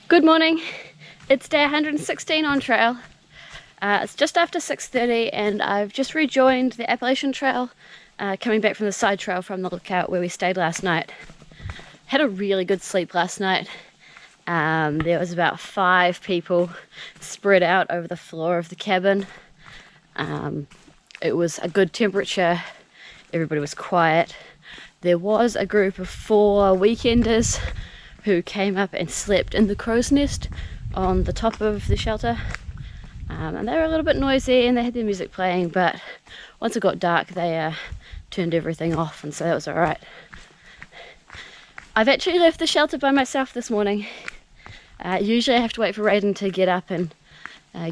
Good morning, it's day 116 on trail. It's just after 6:30 and I've just rejoined the Appalachian Trail, coming back from the side trail from the lookout where we stayed last night. Had a really good sleep last night. There was about 5 people spread out over the floor of the cabin. It was a good temperature, everybody was quiet. There was a group of 4 weekenders who came up and slept in the crow's nest on the top of the shelter. And they were a little bit noisy and they had their music playing, but once it got dark they turned everything off, and so that was alright. I've actually left the shelter by myself this morning. Usually I have to wait for Raiden to get up and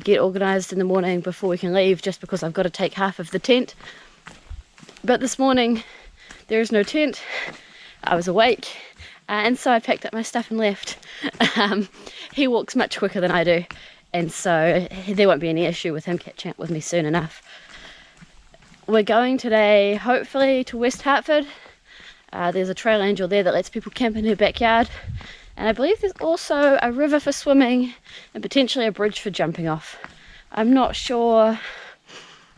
get organised in the morning before we can leave, just because I've got to take half of the tent. But this morning there is no tent. I was awake. And so I packed up my stuff and left. He walks much quicker than I do, and so there won't be any issue with him catching up with me soon enough. We're going today, hopefully, to West Hartford. There's a trail angel there that lets people camp in her backyard. And I believe there's also a river for swimming and potentially a bridge for jumping off. I'm not sure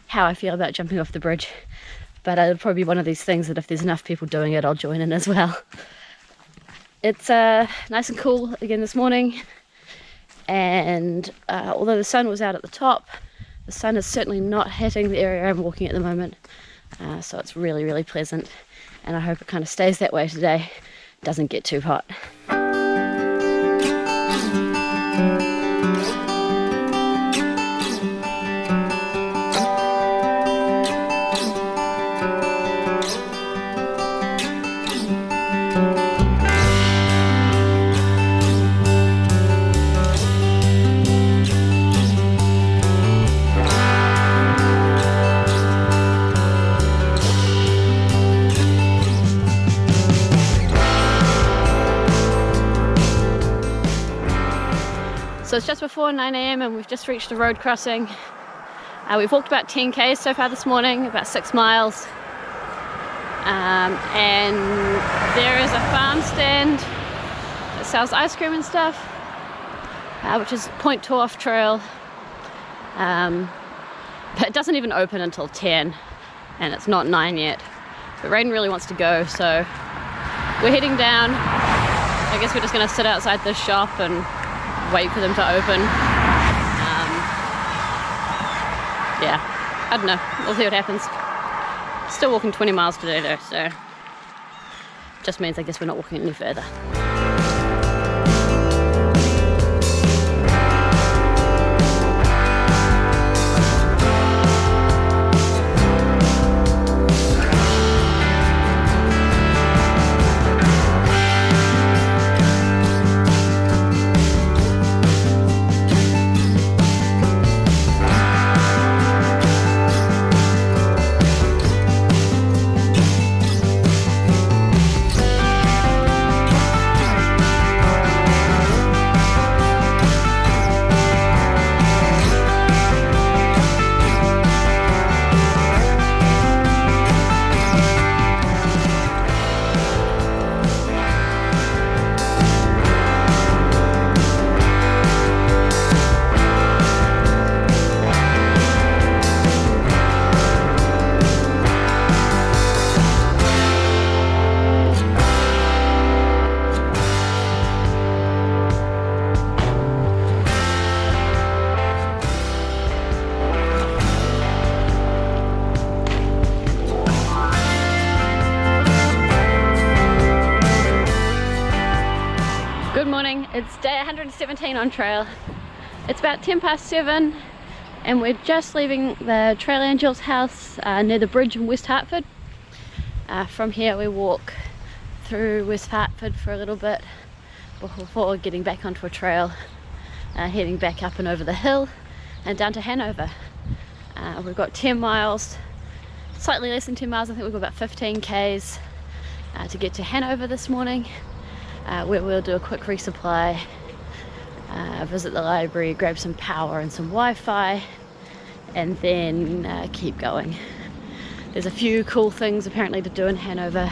how I feel about jumping off the bridge, but it'll probably be one of these things that if there's enough people doing it, I'll join in as well. It's nice and cool again this morning, and although the sun was out at the top, the sun is certainly not hitting the area I'm walking at the moment, so it's really, really pleasant, and I hope it kind of stays that way today. It doesn't get too hot. So it's just before 9 AM and we've just reached a road crossing. We've walked about 10 k's so far this morning, about 6 miles. And there is a farm stand that sells ice cream and stuff, which is Point Torf Trail. But it doesn't even open until 10 and it's not 9 yet. But Raiden really wants to go, so we're heading down. I guess we're just gonna sit outside this shop and wait for them to open. Yeah, I don't know, we'll see what happens. Still walking 20 miles today though, so just means I guess we're not walking any further. It's day 117 on trail. It's about 10 past 7 and we're just leaving the trail angel's house near the bridge in West Hartford. From here we walk through West Hartford for a little bit before getting back onto a trail, heading back up and over the hill and down to Hanover. We've got 10 miles, slightly less than 10 miles, I think we've got about 15 k's to get to Hanover this morning. Where we'll do a quick resupply, visit the library, grab some power and some Wi-Fi, and then keep going. There's a few cool things apparently to do in Hanover.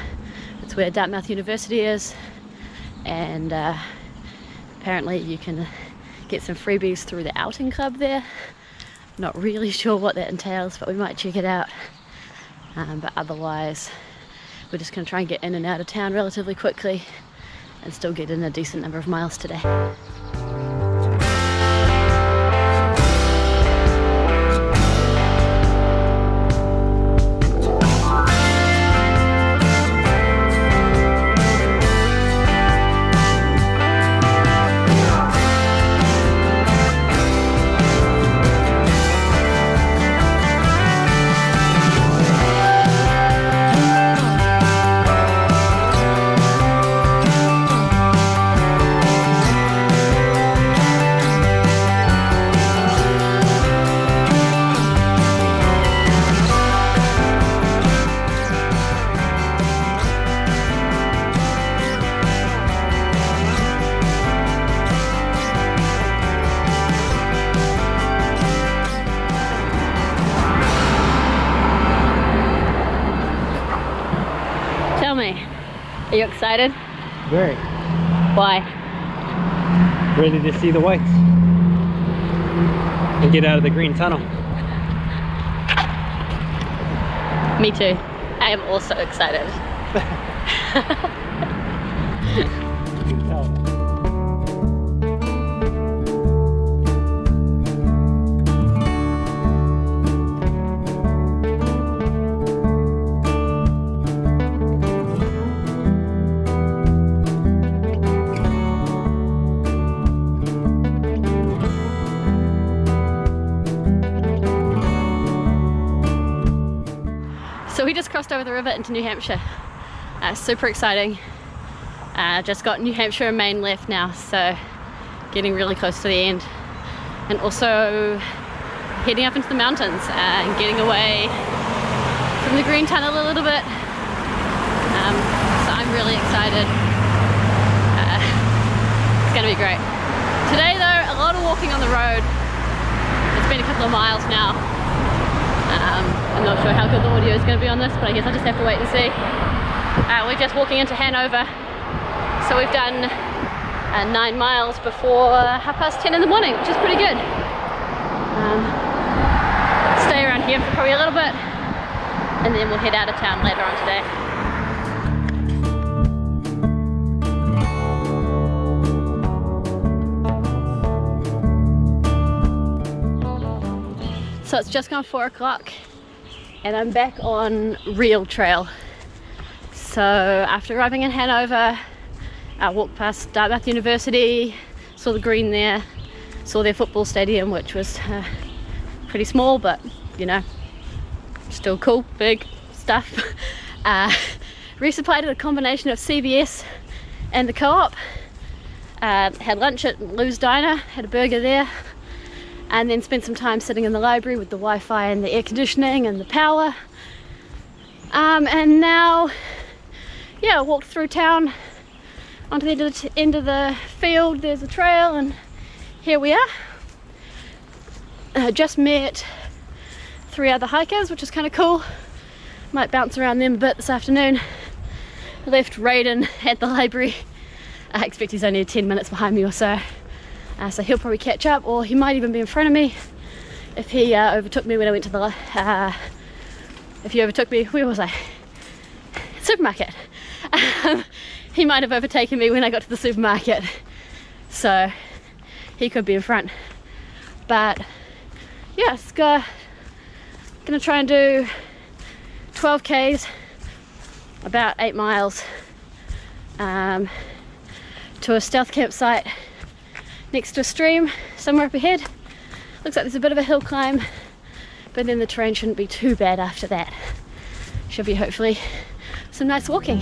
It's where Dartmouth University is, and apparently you can get some freebies through the outing club there. Not really sure what that entails, but we might check it out. But otherwise, we're just going to try and get in and out of town relatively quickly and still get in a decent number of miles today. Are you excited? Very. Why? Ready to see the whites and get out of the green tunnel. Me too. I am also excited. You can tell. So we just crossed over the river into New Hampshire. Super exciting. Just got New Hampshire and Maine left now, so getting really close to the end. And also heading up into the mountains and getting away from the green tunnel a little bit. So I'm really excited. It's gonna be great. Today though, a lot of walking on the road. It's been a couple of miles now. I'm not sure how good the audio is going to be on this, but I guess I'll just have to wait and see. We're just walking into Hanover, so we've done 9 miles before 10:30 in the morning, which is pretty good. Stay around here for probably a little bit, and then we'll head out of town later on today. So it's just gone 4 o'clock and I'm back on real trail. So after arriving in Hanover, I walked past Dartmouth University, saw the green there, saw their football stadium, which was pretty small, but you know, still cool, big stuff. Resupplied at a combination of CVS and the Co-op. Had lunch at Lou's Diner, had a burger there. And then spent some time sitting in the library with the Wi-Fi and the air conditioning and the power. And now, yeah, I walked through town onto the end of the field. There's a trail and here we are. Just met 3 other hikers, which is kind of cool. Might bounce around them a bit this afternoon. Left Raiden at the library. I expect he's only 10 minutes behind me or so. So he'll probably catch up, or he might even be in front of me if he overtook me when I went to the if he overtook me, where was I? Supermarket. He might have overtaken me when I got to the supermarket, so he could be in front. But yeah, it's gonna try and do 12 k's, about 8 miles, to a stealth campsite next to a stream somewhere up ahead. Looks like there's a bit of a hill climb, but then the terrain shouldn't be too bad after that. Should be hopefully some nice walking.